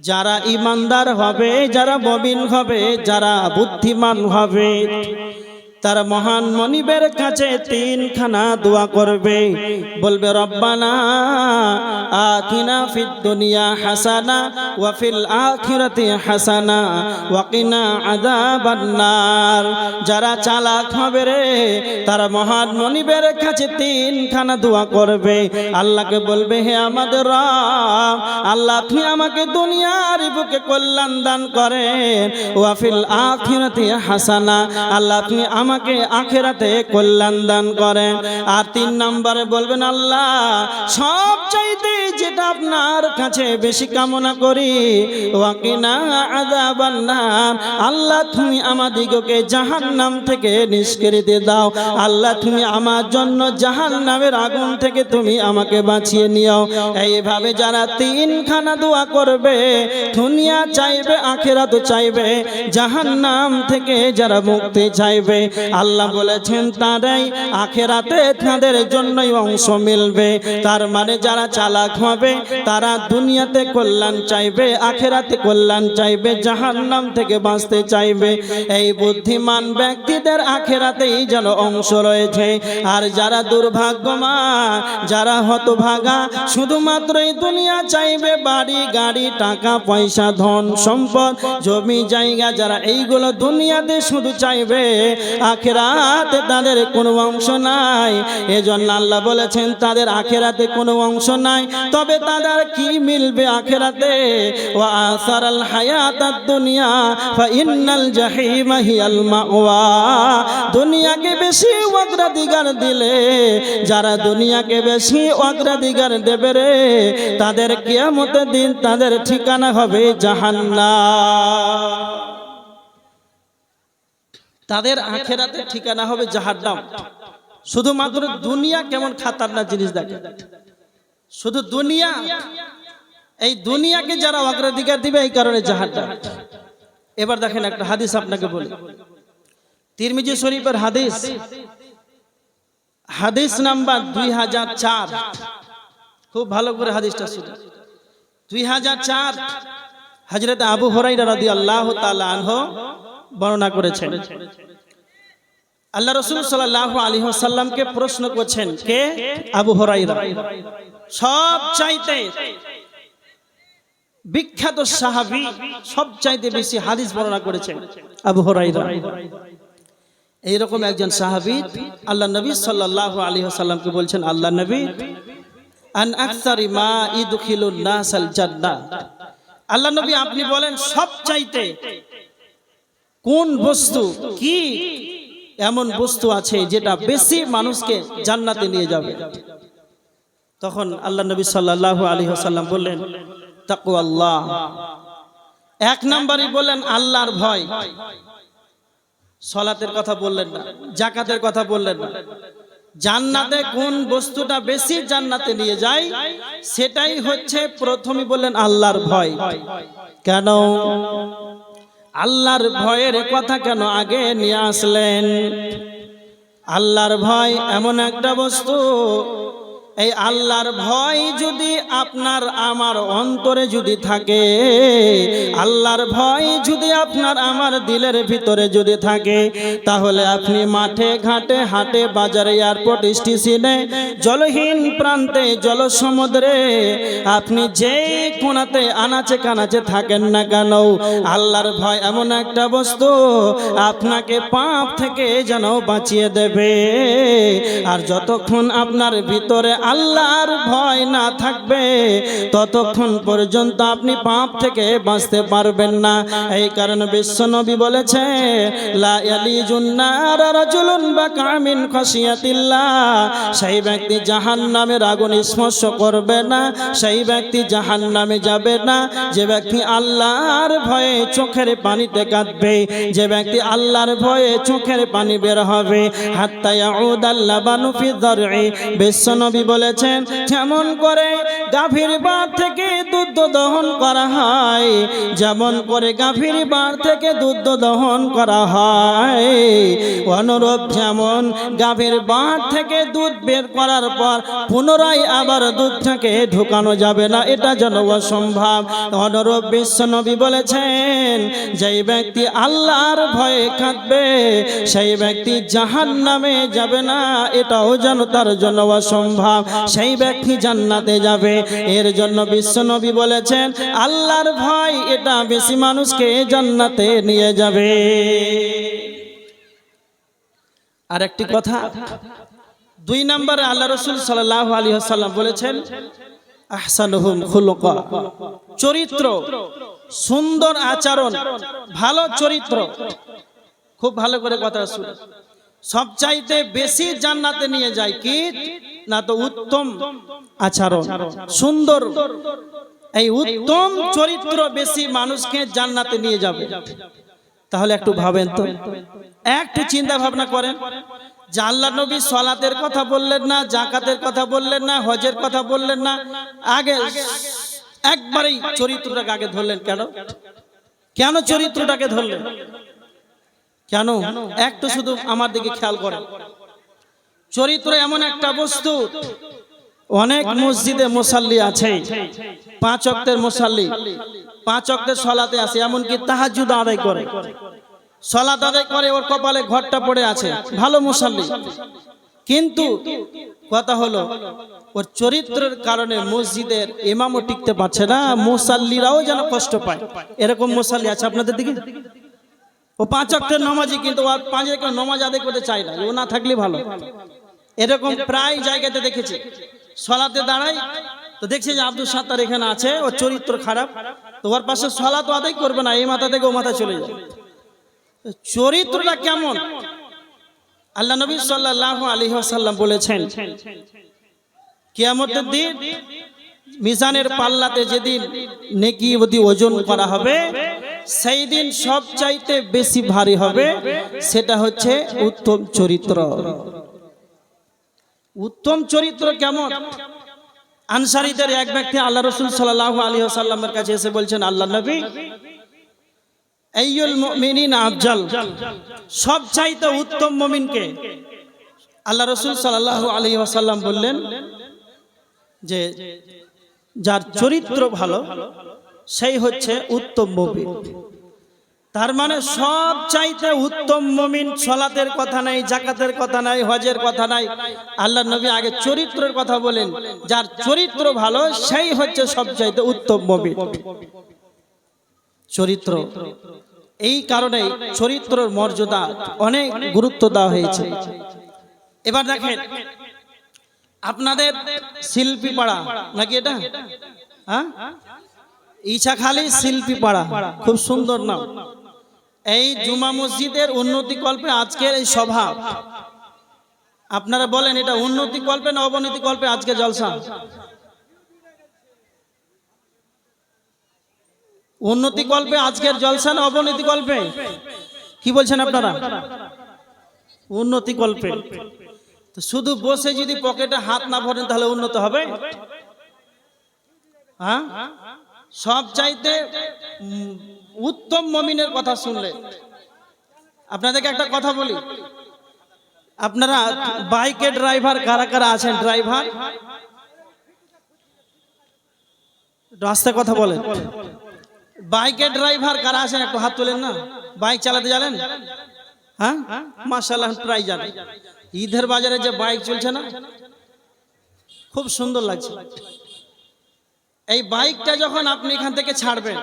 যারা ইমানদার হবে, যারা মুমিন হবে, যারা বুদ্ধিমান হবে, তারা মহান মনিবের কাছে তিনখানা দোয়া করবে। বলবে রব্বানা আতিনা ফিদ দুনিয়া হাসানা ওয়া ফিল আখিরাতি হাসানা ওয়া কিনা আযাবান নার। যারা চালাক হবে রে, তারা মহান মনিবের কাছে তিনখানা দোয়া করবে। আল্লাহকে বলবে, হে আমাদের রব, আল্লাহ আপনি আমাকে দুনিয়ার বুকে কল্যাণ দান করেন, ওয়া ফিল আখিরাতি হাসানা, আল্লাহ আপনি আমাকে আখিরাতে কল্যাণ দান করেন। আর 3 নম্বরে বলবেন, আল্লাহ সব চাইতে যেটা আপনার কাছে বেশি কামনা করি, ওয়াকিনা আযাবান নার, আল্লাহ তুমি আমাদিগকে জাহান্নাম থেকে নিষ্কৃতি দাও। আল্লাহ তুমি আমার জন্য জাহান্নামের আগুন থেকে তুমি আমাকে বাঁচিয়ে নিও। এইভাবে যারা 3খানা দোয়া করবে, দুনিয়া চাইবে, আখিরাত চাইবে, জাহান্নাম থেকে যারা মুক্তি চাইবে, আল্লাহ বলেছেন তারাই আখিরাতে তাদের জন্যই অংশ মিলবে। তার মানে যারা চালাক হবে তারা দুনিয়াতে কল্যাণ চাইবে, আখিরাতে কল্যাণ চাইবে, জাহান্নাম থেকে বাঁচতে চাইবে। এই বুদ্ধিমান ব্যক্তিদের আখিরাতেই যেন অংশ রয়েছে। আর যারা দুর্ভাগ্যমান, যারা হতভাগা, শুধুমাত্র এই দুনিয়া চাইবে, বাড়ি গাড়ি টাকা পয়সা ধন সম্পদ জমি জায়গা, যারা এইগুলো দুনিয়াতে শুধু চাইবে, আখিরাতে তাদের কোনো অংশ নাই। এজন্য আল্লাহ বলেছেন তাদের আখিরাতে কোনো অংশ নাই। তবে তাদের কি মিলবে আখিরাতে? ওয়া আসারাল হায়াতাদ দুনিয়া ফা ইন্নাল জাহিমা হিয়াল মাওয়া। দুনিয়াকে বেশি অগ্রাধিকার দিলে, যারা দুনিয়াকে বেশি অগ্রাধিকার দেবে রে, তাদের কিয়ামতের দিন তাদের ঠিকানা হবে জাহান্নাম। তাদের আখিরাতের ঠিকানা হবে জাহান্নাম। শুধুমাত্র দুনিয়া কেমন খাতারনাক জিনিস দেখে, শুধু দুনিয়া, এই দুনিয়াকে যারা অগ্রাধিকার দিবে এই কারণে জাহান্নাম। এবার দেখেন একটা হাদিস আপনাকে বলি, তিরমিজি শরীফের হাদিস, হাদিস নাম্বার 2004। খুব ভালো করে হাদিসটা শুনুন। 2004 হযরত আবু হুরায়রা রাদিয়াল্লাহু তাআলা আনহু বর্ণনা করেছেন। আল্লাহ রাসূল সাল্লাল্লাহু আলাইহি ওয়াসাল্লামকে প্রশ্ন করছেন, কে? আবু হুরায়রা। সব চাইতে বিখ্যাত সাহাবী, সব চাইতে বেশি হাদিস বর্ণনা করেছেন আবু হুরায়রা। এইরকম একজন সাহাবী আল্লাহ নবী সাল্লাল্লাহু আলাইহি ওয়াসাল্লামকে বলছেন, আল্লাহ নবী, আন আকসারি মা ইদখিলুন নাসাল জান্নাহ। আল্লাহ নবী আপনি বলেন সব চাইতে কোন বস্তু, কি এমন বস্তু আছে যেটা বেশি মানুষকে জান্নাতে নিয়ে যাবে? তখন আল্লাহ নবী সাল্লাল্লাহু আলাইহি ওয়াসাল্লাম বললেন, তাকওয়াল্লাহ। 1 নম্বরই বললেন আল্লাহর ভয়। সালাতের কথা বললেন না, যাকাতের কথা বললেন না। জান্নাতে কোন বস্তুটা বেশি জান্নাতে নিয়ে যায়, সেটাই হচ্ছে প্রথমে বললেন আল্লাহর ভয়। কেন আল্লাহর ভয়ের কথা কেন আগে নিয়ে আসলেন? আল্লাহর ভয় এমন একটা বস্তু, এই আল্লাহর ভয় যদি আপনার আমার অন্তরে যদি থাকে, আল্লাহর ভয় যদি আপনার আমার দিলের ভিতরে যদি থাকে, তাহলে আপনি মাঠে ঘাটে হাটে বাজারে এয়ারপোর্ট স্টেশনে জলহীন প্রান্তে জলসমুদ্রে আপনি যে কোণাতে আনাচে কানাচে থাকেন না কেন, আল্লাহর ভয় এমন একটা বস্তু আপনাকে পাপ থেকে যেন বাঁচিয়ে দেবে। আর যতক্ষণ আপনার ভিতরে আল্লাহর ভয় না থাকবে, ততক্ষণ পর্যন্ত আপনি পাপ থেকে বাঁচতে পারবেন না। এই কারণে বিশ্বনবী বলেছে, লা ইয়ালিজুন নার রাজুলুন বাকা মিন খাশিয়াতিল্লাহ। সেই ব্যক্তি জাহান্নামের আগুন স্পর্শ করবে না, সেই ব্যক্তি জাহান্নামে যাবে না যে ব্যক্তি আল্লাহর ভয়ে চোখের পানিতে কাঁদবে, যে ব্যক্তি আল্লাহর ভয়ে চোখের পানি বের হবে। হাত্তা ইয়াউদাল লাবানু ফি যারঈ। বিশ্বনবী বলেছেন যেমন করে গাভীর বার থেকে দুধ দহন করা হয়, যেমন করে গাভীর বার থেকে দুধ দহন করা হয়, অনুরূপ যেমন গাভীর বার থেকে দুধ বের করার পর পুনরায় আবার দুধটাকে ঢুকানো যাবে না, এটা যেন অসম্ভব। অনুরূপ বিশ্বনবী বলেছেন যেই ব্যক্তি আল্লাহর ভয়ে কাঁদবে সেই ব্যক্তি জাহান্নামে যাবে না, এটাও যেন তার জন্য অসম্ভব, সেই ব্যক্তি জান্নাতে যাবে। এর জন্য বিশ্বনবী বলেছেন আল্লাহর ভয় এটা বেশি মানুষকে জান্নাতে নিয়ে যাবে। আর একটি কথা, 2 নম্বরে আল্লাহ রাসূল সাল্লাল্লাহু আলাইহি ওয়াসাল্লাম বলেছেন আহসানুহুম খুলুকা, চরিত্র, সুন্দর আচরণ, ভালো চরিত্র। খুব ভালো করে কথা শুনুন, সবচাইতে বেশি জান্নাতে নিয়ে যায় কি না, তো উত্তম আচরণ, সুন্দর, এই উত্তম চরিত্র বেশি মানুষকে জান্নাতে নিয়ে যাবে। তাহলে একটু ভাবেন তো, একটু চিন্তা ভাবনা করেন যে আল্লাহ নবী সালাতের কথা বললেন না, যাকাতের কথা বললেন না, হজের কথা বললেন না, আগে একবারেই চরিত্রটাকে আগে ধরলেন কেন? কেন চরিত্রটাকে ধরলেন? কেন? একটু শুধু আমার দিকে খেয়াল করেন। চরিত্র এমন একটা বস্তু, অনেক মসজিদে মুসাল্লি আছে, 5 ওয়াক্তের মুসাল্লি, 5 ওয়াক্তের সালাতে আছে, এমনকি তাহাজ্জুদ আদায় করে, সালাত আদায় করে, ওর কপালে ঘরটা পড়ে আছে, ভালো মুসাল্লি, কিন্তু কথা হলো ওর চরিত্রের কারণে মসজিদের ইমামও টিকতে পারছে না, মুসাল্লিরাও যেন কষ্ট পায়। এরকম মুসাল্লি আছে আপনাদের দিকে? ও 5 ওয়াক্তের নামাজি, কিন্তু 5 ওয়াক্তের নামাজ আদায় করতে চায় না, ও না থাকলে ভালো। এরকম প্রায় জায়গাতে দেখেছি, সালাতে দাঁড়াই তো দেখছি যে আব্দুল সাত্তার এখানে আছে, ওর চরিত্র খারাপ, তো ওর পাশে সালাত আদায় করবে না, এই মাথা থেকে ও মাথা চলে যায়। চরিত্রটা কেমন? আল্লাহ নবী সাল্লাল্লাহু আলাইহি ওয়াসাল্লাম বলেছেন কিয়ামতের দিন মিজানের পাল্লাতে যেদিন নেকি ওজন করা হবে, সেই দিন সবচাইতে বেশি ভারী হবে, সেটা হচ্ছে উত্তম চরিত্র। উত্তম চরিত্র কেমন? আনসারীদের এক ব্যক্তি আল্লাহ রাসূল সাল্লাল্লাহু আলাইহি ওয়াসাল্লামের কাছে এসে বলছেন, আল্লাহ নবী, আইয়ুল মুমিনিন আফজাল, সবচাইতে উত্তম মুমিনকে? আল্লাহ রাসূল সাল্লাল্লাহু আলাইহি ওয়াসাল্লাম বললেন যে যার চরিত্র ভালো সেই হচ্ছে উত্তম মুমিন। তার মানে সবচাইতে উত্তম মুমিন, সালাতের কথা নাই, যাকাতের কথা নাই, হজের কথা নাই, আল্লাহ নবী আগে চরিত্রের কথা বলেন, যার চরিত্র ভালো সেই হচ্ছে সবচাইতে উত্তম মুমিন। চরিত্র, এই কারণে চরিত্রের মর্যাদা অনেক গুরুত্ব দেওয়া হয়েছে। এবার দেখেন, আপনাদের শিল্পী পাড়া নাকি এটা? হ্যাঁ, ইছাখালী শিল্পী পাড়া, খুব সুন্দর নাম। এই জুমা মসজিদের উন্নতি কল্পে আজকের এই সভা, আপনারা বলেন এটা উন্নতি কল্পে না অবনতি কল্পে আজকে জলসা? উন্নতি কল্পে আজকের জলসা না অবনতি কল্পে? কি বলছেন আপনারা? উন্নতি কল্পে। তো শুধু বসে যদি পকেটে হাত না ভরেন তাহলে উন্নত হবে? হ্যাঁ, সব চাইতে উত্তম মুমিনের কথা শুনলে। আপনাদেরকে একটা কথা বলি, আপনারা বাইকের ড্রাইভার কারা কারা আছেন? ড্রাইভার, রাস্তায় কথা বলেন। বাইকের ড্রাইভার কারা আছেন একটু হাত তোলেন না। বাইক চালাতে জানেন? হ্যাঁ, মাশাআল্লাহ, প্রায় জানেন। ঈদের বাজারে যে বাইক চলছে না, খুব সুন্দর লাগছে। এই বাইকটা যখন আপনি এখান থেকে ছাড়বেন,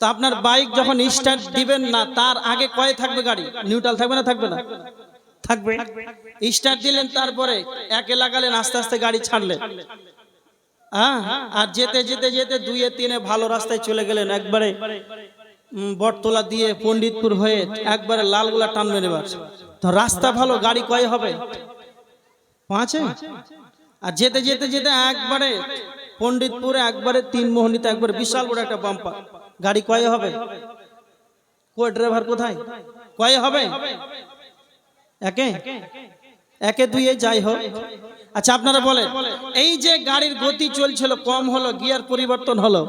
তো আপনার বাইক যখন স্টার্ট দিবেন না, তার আগে কয়ে থাকবে গাড়ি? নিউট্রাল থাকবে না থাকবে না? থাকবে। স্টার্ট দিলেন, তারপরে একে লাগালেন, আস্তে আস্তে গাড়ি ছাড়লেন, হ্যাঁ, আর যেতে যেতে যেতে 2 3 ভালো রাস্তায় চলে গেলেন, একবারে বটতলা দিয়ে পণ্ডিতপুর হয়ে একবারে লালগোলা টানবেন। এবার তো রাস্তা ভালো, গাড়ি কয় হবে? 5। আর যেতে যেতে যেতে একবারে পণ্ডিতপুরে একবারে 3 মোহনীতে একবারে বিশাল বড় একটা বাম্পার, গাড়ি কয় হবে? কই ড্রাইভার কোথায়? কয় হবে? একে? একে দুইয়ে যাই হোক। আচ্ছা আপনারা বলেন, এই যে গাড়ির গতি চলছিল কম হলো, গিয়ার পরিবর্তন হলো,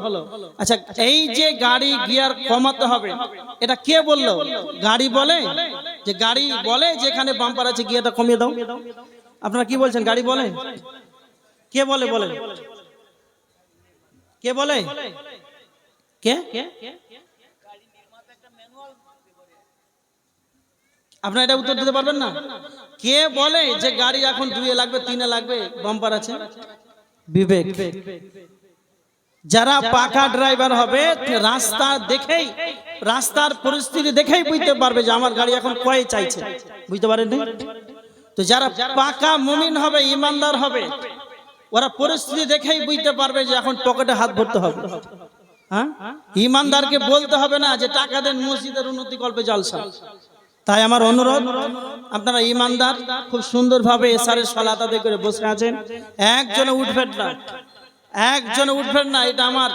আচ্ছা এই যে গাড়ি গিয়ার কমাতে হবে, এটা কে বললো? গাড়ি বলে? যে গাড়ি বলে যেখানে বাম্পার আছে গিয়ারটা কমিয়ে দাও? আপনারা কি বলছেন, গাড়ি বলে? কে বলে? বলেন, কে বলে? কে? আপনারা এটা উত্তর দিতে পারবেন না? কে বলে যে গাড়ি এখন 2 লাগবে 3 লাগবে, বাম্পার আছে? বিবেক। যারা পাকা ড্রাইভার হবে রাস্তা দেখেই, রাস্তার পরিস্থিতি দেখেই বুঝতে পারবে যে আমার গাড়ি এখন কয় চাইছে, বুঝতে পারেন? তো যারা পাকা মুমিন হবে, ইমানদার হবে, ওরা পরিস্থিতি দেখেই বুঝতে পারবে যে এখন পকেটে হাত ভরতে হবে। হ্যাঁ, ইমানদারকে বলতে হবে না যে টাকা দেন মসজিদের উন্নতি কল্পে জালসা। তাই আমার অনুরোধ, আপনারা ইমানদার খুব সুন্দরভাবে এশারের সালাত আদায় করে বসে আছেন, একজনে উঠবেন না, একজনে উঠবেন না। এটা আমার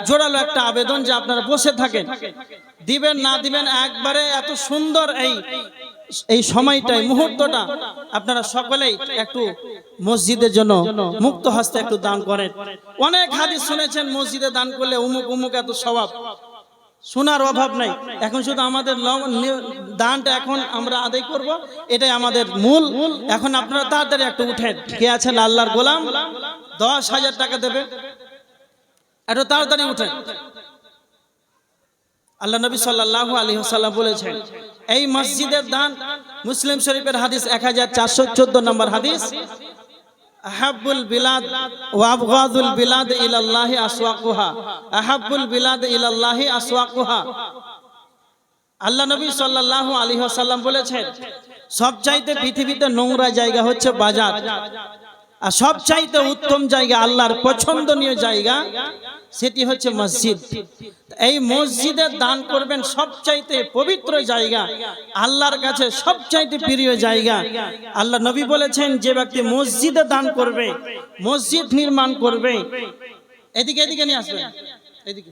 জোরালো একটা আবেদন যে আপনারা বসে থাকেন, দিবেন না দিবেন একবারে এত সুন্দর এই সময়টাই, মুহূর্তটা আপনারা সকলেই একটু মসজিদের জন্য মুক্ত হস্তে একটু দান করেন। অনেক হাদিস শুনেছেন মসজিদে দান করলে উমুক উমুক এত সওয়াব, শোনার অভাব নাই। এখন শুধু আমাদের দানটা এখন আমরা আদায় করব, এটাই আমাদের মূল। এখন আপনারা তাড়াতাড়ি একটু উঠেন, কে আছেন আল্লাহর গোলাম 10,000 টাকা দেবে, একটু তাড়াতাড়ি উঠেন। আল্লাহ নবী সাল্লাল্লাহু আলাইহি ওয়াসাল্লাম বলেছেন এই মসজিদের দান, মুসলিম শরীফের হাদিস 1414 নম্বর হাদিস, আহাব্বুল বিলাদ ওয়া আবগাদুল বিলাদ ইলাল্লাহি আসওয়াকুহা, আহাব্বুল বিলাদ ইলাল্লাহি আসওয়াকুহা। আল্লাহ নবী সাল্লাল্লাহু আলাইহি ওয়াসাল্লাম বলেছেন সবচাইতে পৃথিবীতে নোংরা জায়গা হচ্ছে বাজার, আর সবচাইতে উত্তম জায়গা, আল্লাহর পছন্দনীয় জায়গা, সেটি হচ্ছে মসজিদ। এই মসজিদে দান করবেন, সবচাইতে পবিত্র জায়গা, আল্লাহর কাছে সবচাইতে প্রিয় জায়গা। আল্লাহ নবী বলেছেন যে ব্যক্তি মসজিদে দান করবে, মসজিদ নির্মাণ করবে, এদিকে এদিকে নিয়ে আসবেন, এদিকে